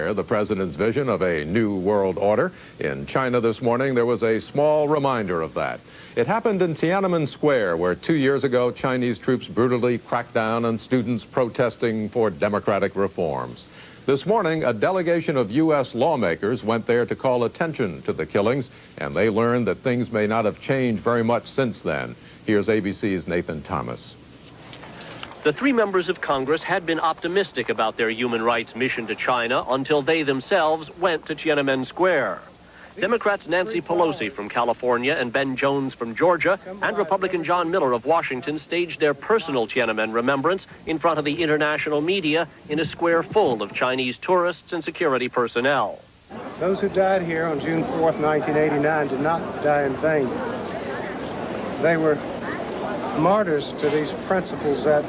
The president's vision of a new world order. In China this morning, there was a small reminder of that. It happened in Tiananmen Square, where 2 years ago, Chinese troops brutally cracked down on students protesting for democratic reforms. This morning, a delegation of U.S. lawmakers went there to call attention to the killings, and they learned that things may not have changed very much since then. Here's ABC's Nathan Thomas. The three members of Congress had been optimistic about their human rights mission to China until they themselves went to Tiananmen Square. Democrats Nancy Pelosi from California and Ben Jones from Georgia and Republican John Miller of Washington staged their personal Tiananmen remembrance in front of the international media in a square full of Chinese tourists and security personnel. Those who died here on June 4th, 1989 did not die in vain. They were martyrs to these principles that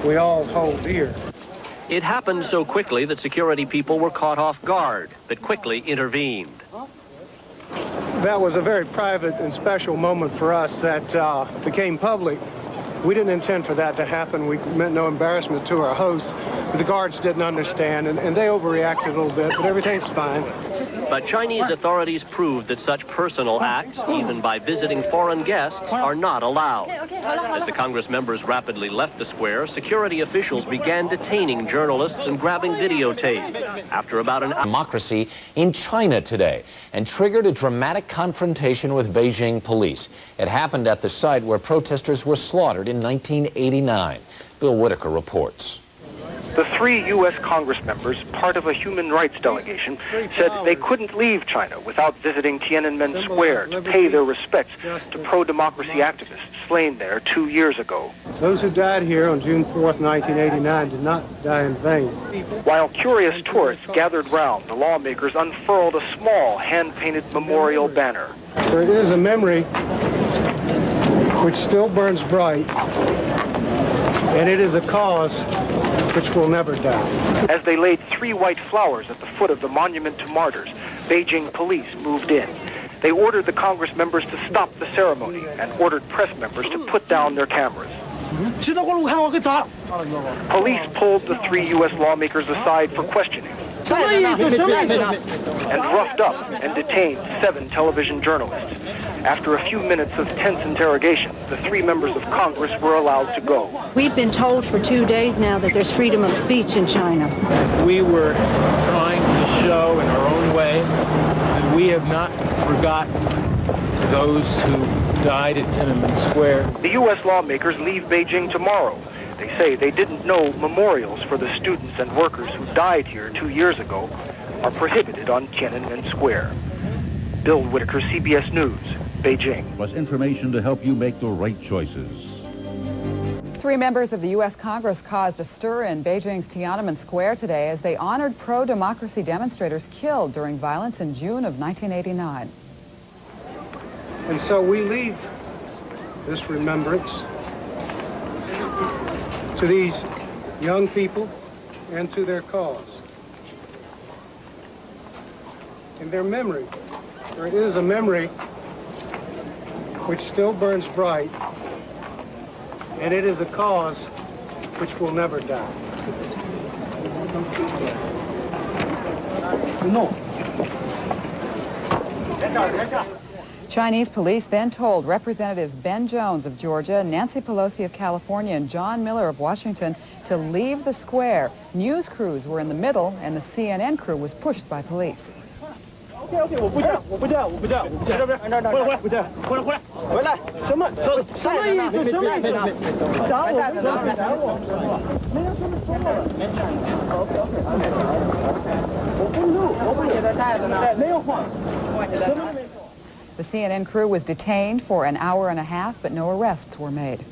we all hold dear. It happened so quickly that security people were caught off guard, but quickly intervened. That was a very private and special moment for us that became public. We didn't intend for that to happen. We meant no embarrassment to our hosts. But the guards didn't understand, and they overreacted a little bit, but everything's fine. But Chinese authorities proved that such personal acts, even by visiting foreign guests, are not allowed. As the Congress members rapidly left the square, security officials began detaining journalists and grabbing videotapes. After about an hour, democracy in China today and triggered a dramatic confrontation with Beijing police. It happened at the site where protesters were slaughtered in 1989. Bill Whitaker reports. The three U.S. Congress members, part of a human rights delegation, said they couldn't leave China without visiting Tiananmen Square to pay their respects to pro-democracy activists slain there 2 years ago. Those who died here on June 4th, 1989 did not die in vain. While curious tourists gathered round, the lawmakers unfurled a small hand-painted memorial banner. For it is a memory which still burns bright, and it is a cause which will never die. As they laid 3 white flowers at the foot of the monument to martyrs, Beijing police moved in. They ordered the Congress members to stop the ceremony and ordered press members to put down their cameras. Police pulled the 3 U.S. lawmakers aside for questioning and roughed up and detained 7 television journalists. After a few minutes of tense interrogation, the 3 members of Congress were allowed to go. We've been told for 2 days now that there's freedom of speech in China. We were trying to show in our own way that we have not forgotten those who died at Tiananmen Square. The U.S. lawmakers leave Beijing tomorrow. They say they didn't know memorials for the students and workers who died here 2 years ago are prohibited on Tiananmen Square. Bill Whitaker, CBS News, Beijing. Was information to help you make the right choices. 3 members of the U.S. Congress caused a stir in Beijing's Tiananmen Square today as they honored pro-democracy demonstrators killed during violence in June of 1989. And so we leave this remembrance to these young people and to their cause. In their memory, for it is a memory which still burns bright, and it is a cause which will never die. Chinese police then told Representatives Ben Jones of Georgia, Nancy Pelosi of California, and John Miller of Washington to leave the square. News crews were in the middle, and the CNN crew was pushed by police. The CNN crew was detained for an hour and a half, but no arrests were made.